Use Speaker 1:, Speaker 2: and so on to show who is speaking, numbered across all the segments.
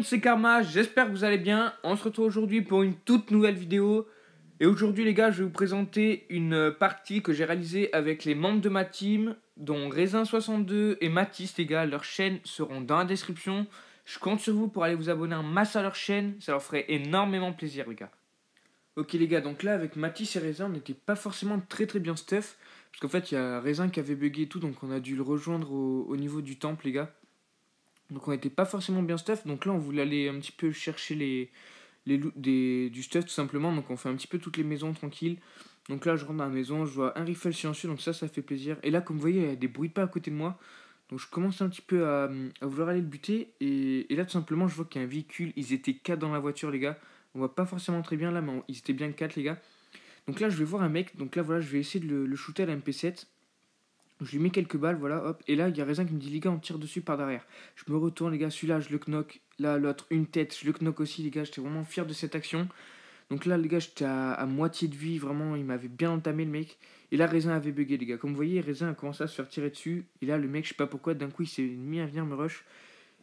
Speaker 1: monde, c'est Karma, j'espère que vous allez bien. On se retrouve aujourd'hui pour une toute nouvelle vidéo. Et aujourd'hui les gars, je vais vous présenter une partie que j'ai réalisée avec les membres de ma team, dont Raisin62 et Mathis les gars. Leurs chaînes seront dans la description. Je compte sur vous pour aller vous abonner en masse à leur chaîne, ça leur ferait énormément plaisir les gars. Ok les gars, donc là avec Mathis et Raisin, on n'était pas forcément très bien stuff. Parce qu'en fait il y a Raisin qui avait bugué et tout, donc on a dû le rejoindre au niveau du temple les gars. Donc on n'était pas forcément bien stuff, donc là on voulait aller un petit peu chercher du stuff tout simplement, donc on fait un petit peu toutes les maisons tranquilles. Donc là je rentre dans la maison, je vois un rifle silencieux, donc ça fait plaisir. Et là comme vous voyez il y a des bruits de pas à côté de moi, donc je commence un petit peu à vouloir aller le buter. Et là tout simplement je vois qu'il y a un véhicule, ils étaient 4 dans la voiture les gars. On voit pas forcément très bien là, mais ils étaient bien 4 les gars. Donc là je vais voir un mec, donc là voilà je vais essayer de le shooter à la MP7. Je lui mets quelques balles, voilà, hop. Et là, il y a Raisin qui me dit, les gars, on tire dessus par derrière. Je me retourne, les gars, celui-là, je le knock. Là, l'autre, une tête, je le knock aussi, les gars. J'étais vraiment fier de cette action. Donc là, les gars, j'étais à moitié de vie, vraiment, il m'avait bien entamé, le mec. Et là, Raisin avait bugué, les gars. Comme vous voyez, Raisin a commencé à se faire tirer dessus. Et là, le mec, je sais pas pourquoi, d'un coup, il s'est mis à venir me rush.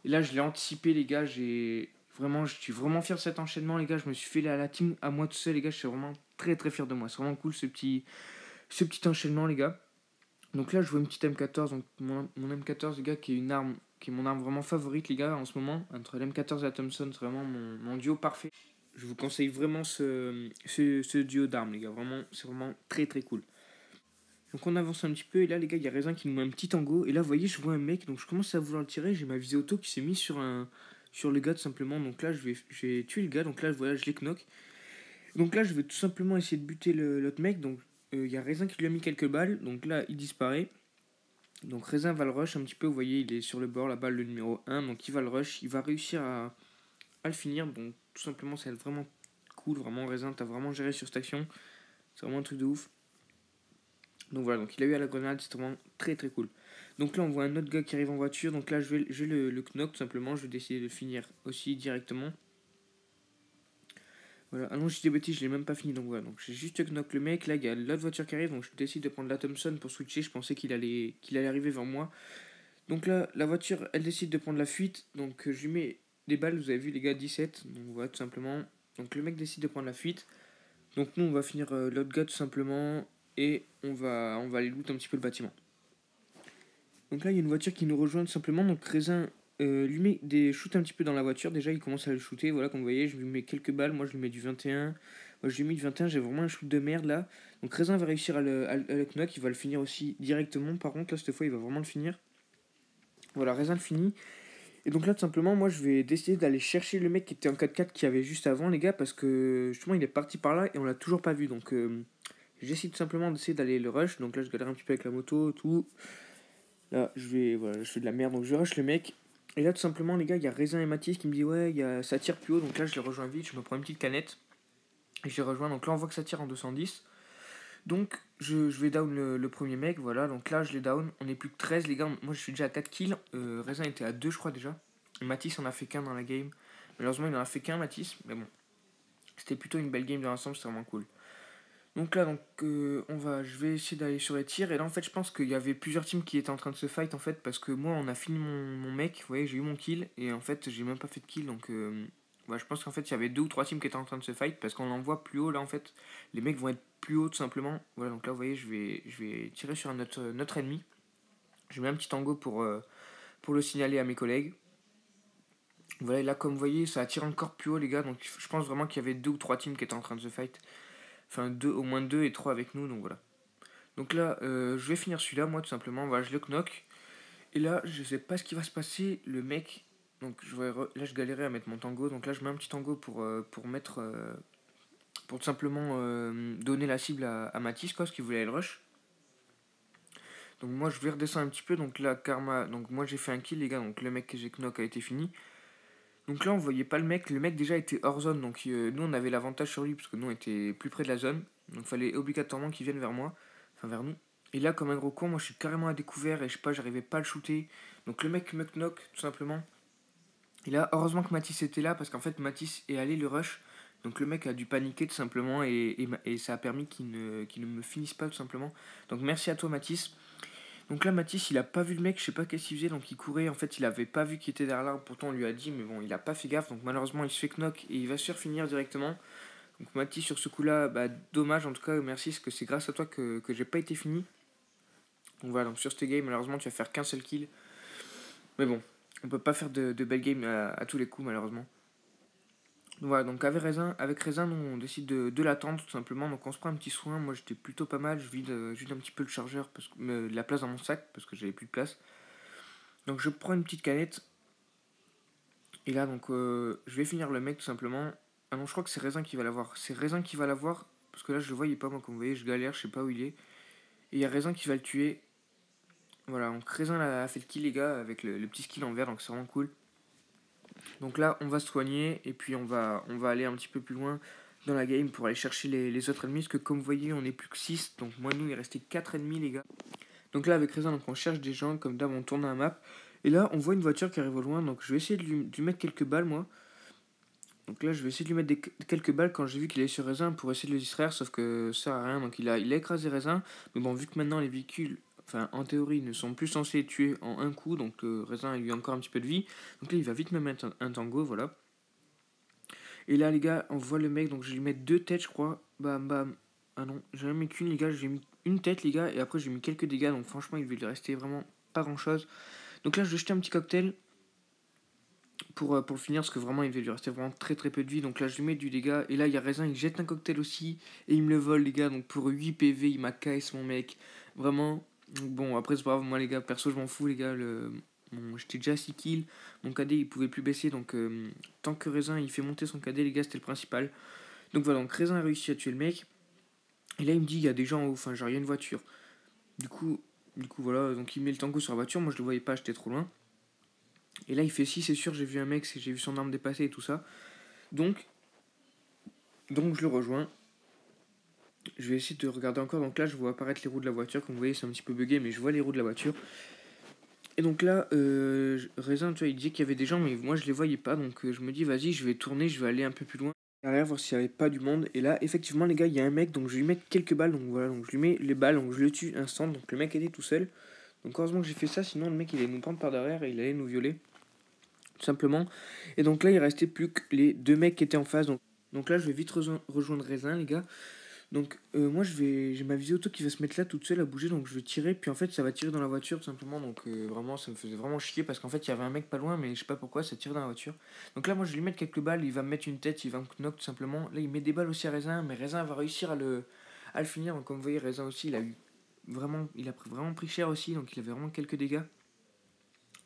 Speaker 1: Et là, je l'ai anticipé, les gars. Je suis vraiment fier de cet enchaînement, les gars. Je me suis fait à la team à moi tout seul, les gars. Je suis vraiment très fier de moi. C'est vraiment cool, ce petit enchaînement, les gars. Donc là, je vois une petite M14, donc mon M14, les gars, qui est mon arme vraiment favorite, les gars, en ce moment. Entre l'M14 et la Thompson, c'est vraiment mon duo parfait. Je vous conseille vraiment ce duo d'armes, les gars. Vraiment, c'est vraiment très cool. Donc on avance un petit peu, et là, les gars, il y a Raisin qui nous met un petit tango. Et là, vous voyez, je vois un mec, donc je commence à vouloir le tirer. J'ai ma visée auto qui s'est mise sur le gars, tout simplement. Donc là, je vais tuer le gars, donc là, voilà, je les knock. Donc là, je vais tout simplement essayer de buter l'autre mec, donc il y a Raisin qui lui a mis quelques balles, donc là il disparaît. Donc Raisin va le rush un petit peu, vous voyez il est sur le bord, la balle le numéro 1, donc il va le rush, il va réussir à le finir, donc tout simplement c'est vraiment cool, vraiment Raisin, t'as vraiment géré sur cette action, c'est vraiment un truc de ouf. Donc voilà, donc il a eu à la grenade, c'est vraiment très cool. Donc là on voit un autre gars qui arrive en voiture, donc là je vais le knock tout simplement, je vais décider de finir aussi directement. Voilà, ah non, j'ai des bêtises, je l'ai même pas fini, donc voilà, donc j'ai juste knock le mec, là il y a l'autre voiture qui arrive, donc je décide de prendre la Thompson pour switcher, je pensais qu'il allait arriver vers moi. Donc là, la voiture, elle décide de prendre la fuite, donc je lui mets des balles, vous avez vu les gars, 17, donc voilà, tout simplement. Donc le mec décide de prendre la fuite, donc nous on va finir l'autre gars tout simplement, et on va aller loot un petit peu le bâtiment. Donc là il y a une voiture qui nous rejoint tout simplement, donc Raisin lui met des shoots un petit peu dans la voiture. Déjà il commence à le shooter, voilà comme vous voyez, je lui mets quelques balles, moi je lui mets du 21. Moi je lui mets du 21, j'ai vraiment un shoot de merde là. Donc Raisin va réussir à le knock, il va le finir aussi directement. Par contre là cette fois il va vraiment le finir. Voilà, Raisin le finit. Et donc là tout simplement moi je vais décider d'aller chercher le mec qui était en 4x4 qui avait juste avant les gars, parce que justement il est parti par là et on l'a toujours pas vu. Donc j'essaie tout simplement d'essayer d'aller le rush. Donc là je galère un petit peu avec la moto, tout. Là je fais de la merde, donc je rush le mec. Et là, tout simplement, les gars, il y a Raisin et Mathis qui me disent ouais, ça tire plus haut. Donc là, je les rejoins vite, je me prends une petite canette. Et je les rejoins. Donc là, on voit que ça tire en 210. Donc, je vais down le premier mec. Voilà, donc là, je les down. On est plus que 13, les gars. Moi, je suis déjà à 4 kills. Raisin était à 2, je crois, déjà. Et Mathis en a fait qu'un dans la game. Malheureusement, il en a fait qu'un, Mathis. Mais bon, c'était plutôt une belle game dans l'ensemble, c'était vraiment cool. Donc là, je vais essayer d'aller sur les tirs. Et là, en fait, je pense qu'il y avait plusieurs teams qui étaient en train de se fight, en fait, parce que moi, on a fini mon mec. Vous voyez, j'ai eu mon kill. Et en fait, j'ai même pas fait de kill. Donc, je pense qu'en fait, il y avait 2 ou 3 teams qui étaient en train de se fight, parce qu'on en voit plus haut, là, en fait. Les mecs vont être plus haut, tout simplement. Voilà, donc là, vous voyez, je vais tirer sur notre ennemi. Je mets un petit tango pour le signaler à mes collègues. Voilà, et là, comme vous voyez, ça attire encore plus haut, les gars. Donc, je pense vraiment qu'il y avait 2 ou 3 teams qui étaient en train de se fight. Enfin, au moins 2 et 3 avec nous, donc voilà. Donc là, je vais finir celui-là, moi, tout simplement. Voilà, je le knock. Et là, je sais pas ce qui va se passer. Le mec... Donc là, je galérais à mettre mon tango. Donc là, je mets un petit tango pour mettre... pour tout simplement donner la cible à Mathis, quoi, parce qu'il voulait le rush. Donc moi, je vais redescendre un petit peu. Donc là, Karma... Donc moi, j'ai fait un kill, les gars. Donc le mec que j'ai knock a été fini. Donc là, on voyait pas le mec. Le mec, déjà, était hors zone. Donc nous, on avait l'avantage sur lui, parce que nous, on était plus près de la zone. Donc il fallait obligatoirement qu'il vienne vers moi. Enfin, vers nous. Et là, comme un gros con, moi je suis carrément à découvert et je sais pas, j'arrivais pas à le shooter. Donc le mec me knock, tout simplement. Et là, heureusement que Mathis était là, parce qu'en fait, Mathis est allé le rush. Donc le mec a dû paniquer, tout simplement, et ça a permis qu'il ne me finisse pas, tout simplement. Donc merci à toi, Mathis. Donc là, Mathis, il a pas vu le mec, je sais pas qu'est-ce qu'il faisait, donc il courait. En fait, il avait pas vu qu'il était derrière l'arbre, pourtant on lui a dit, mais bon, il a pas fait gaffe. Donc malheureusement, il se fait knock et il va se faire finir directement. Donc Mathis, sur ce coup-là, bah dommage, en tout cas, merci, parce que c'est grâce à toi que j'ai pas été fini. Donc voilà, donc sur cette game, malheureusement, tu vas faire qu'un seul kill. Mais bon, on peut pas faire de belles games à tous les coups, malheureusement. Donc voilà, donc avec Raisin nous, on décide de l'attendre tout simplement. Donc on se prend un petit soin. Moi j'étais plutôt pas mal. Je vide un petit peu le chargeur, la place dans mon sac, parce que j'avais plus de place. Donc je prends une petite canette. Et là, donc je vais finir le mec tout simplement. Ah non, je crois que c'est Raisin qui va l'avoir. C'est Raisin qui va l'avoir. Parce que là, je le vois, il est pas moi, comme vous voyez. Je galère, je sais pas où il est. Et il y a Raisin qui va le tuer. Voilà, donc Raisin a fait le kill, les gars, avec le petit skill en vert. Donc c'est vraiment cool. Donc là, on va se soigner et puis on va aller un petit peu plus loin dans la game pour aller chercher les autres ennemis. Parce que comme vous voyez, on n'est plus que 6. Donc moi, nous, il restait 4 ennemis, les gars. Donc là, avec Raisin, donc on cherche des gens. Comme d'hab, on tourne la map. Et là, on voit une voiture qui arrive au loin. Donc je vais essayer de lui mettre quelques balles, moi. Donc là, je vais essayer de lui mettre quelques balles quand j'ai vu qu'il est sur Raisin pour essayer de le distraire. Sauf que ça sert à rien. Donc il a écrasé Raisin. Mais bon, vu que maintenant les véhicules, enfin en théorie, ne sont plus censés tuer en un coup. Donc Raisin, il lui a encore un petit peu de vie. Donc là, il va vite me mettre un tango, voilà. Et là, les gars, on voit le mec, donc je vais lui mettre deux têtes, je crois. Bam, bam. Ah non, j'ai jamais mis qu'une, les gars. J'ai mis une tête, les gars, et après, j'ai mis quelques dégâts. Donc, franchement, il va lui rester vraiment pas grand chose. Donc là, je vais jeter un petit cocktail pour le finir, parce que vraiment, il va lui rester vraiment très très peu de vie. Donc là, je lui mets du dégât. Et là, il y a Raisin, il jette un cocktail aussi, et il me le vole, les gars. Donc pour 8 PV, il m'a KS mon mec. Vraiment. Donc, bon, après, c'est pas grave, moi, les gars, perso, je m'en fous, les gars. J'étais déjà à 6 kills. Mon KD, il pouvait plus baisser. Donc, tant que Raisin, il fait monter son KD, les gars, c'était le principal. Donc voilà, donc Raisin a réussi à tuer le mec. Et là, il me dit, il y a des gens en haut, enfin, genre, il y a une voiture. Du coup, voilà, donc il met le tango sur la voiture. Moi, je le voyais pas, j'étais trop loin. Et là, il fait, si, c'est sûr, j'ai vu un mec, j'ai vu son arme dépasser et tout ça. Donc, je le rejoins. Je vais essayer de regarder encore. Donc là, je vois apparaître les roues de la voiture. Comme vous voyez, c'est un petit peu bugué, mais je vois les roues de la voiture. Et donc là, Raisin, tu vois, il disait qu'il y avait des gens, mais moi, je les voyais pas. Donc je me dis, vas-y, je vais tourner, je vais aller un peu plus loin derrière, voir s'il n'y avait pas du monde. Et là, effectivement, les gars, il y a un mec, donc je vais lui mettre quelques balles. Donc voilà, donc je lui mets les balles, donc je le tue instant. Donc le mec était tout seul. Donc heureusement que j'ai fait ça, sinon le mec il allait nous prendre par derrière et il allait nous violer. Tout simplement. Et donc là, il restait plus que les deux mecs qui étaient en face. Donc là, je vais vite rejoindre Raisin, les gars. Donc moi, j'ai ma visée auto qui va se mettre là toute seule à bouger. Donc je vais tirer. Puis en fait, ça va tirer dans la voiture tout simplement. Donc vraiment, ça me faisait vraiment chier parce qu'en fait, il y avait un mec pas loin, mais je sais pas pourquoi, ça tire dans la voiture. Donc là, moi, je vais lui mettre quelques balles. Il va me mettre une tête, il va me knock tout simplement. Là, il met des balles aussi à Raisin, mais Raisin va réussir à le finir. Donc comme vous voyez, Raisin aussi, il a vraiment pris cher aussi. Donc il avait vraiment quelques dégâts.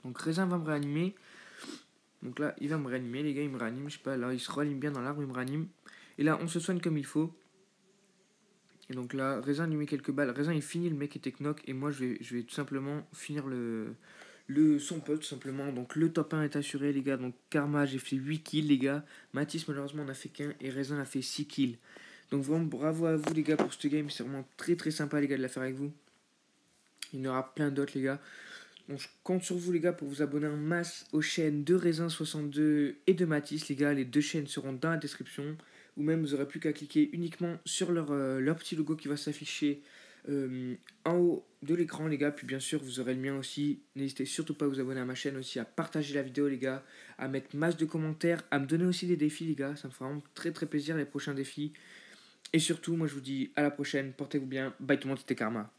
Speaker 1: Donc Raisin va me réanimer. Donc là, il va me réanimer, les gars, il me réanime, je sais pas, là, il se réanime bien dans l'arbre, il me réanime. Et là, on se soigne comme il faut. Et donc là, Raisin lui met quelques balles. Raisin, il finit, le mec était knock. Et moi, je vais tout simplement finir son pote, tout simplement. Donc le top 1 est assuré, les gars. Donc Karma, j'ai fait 8 kills, les gars. Mathis, malheureusement, on a fait qu'un. Et Raisin a fait 6 kills. Donc vraiment, bravo à vous, les gars, pour ce game. C'est vraiment très très sympa, les gars, de la faire avec vous. Il y en aura plein d'autres, les gars. Donc je compte sur vous les gars pour vous abonner en masse aux chaînes de Raisin62 et de Mathis les gars. Les deux chaînes seront dans la description. Ou même vous aurez plus qu'à cliquer uniquement sur leur petit logo qui va s'afficher en haut de l'écran les gars. Puis bien sûr vous aurez le mien aussi. N'hésitez surtout pas à vous abonner à ma chaîne aussi, à partager la vidéo les gars, à mettre masse de commentaires, à me donner aussi des défis les gars. Ça me fera vraiment très très plaisir les prochains défis. Et surtout moi je vous dis à la prochaine, portez-vous bien, bye tout le monde, c'était Karma.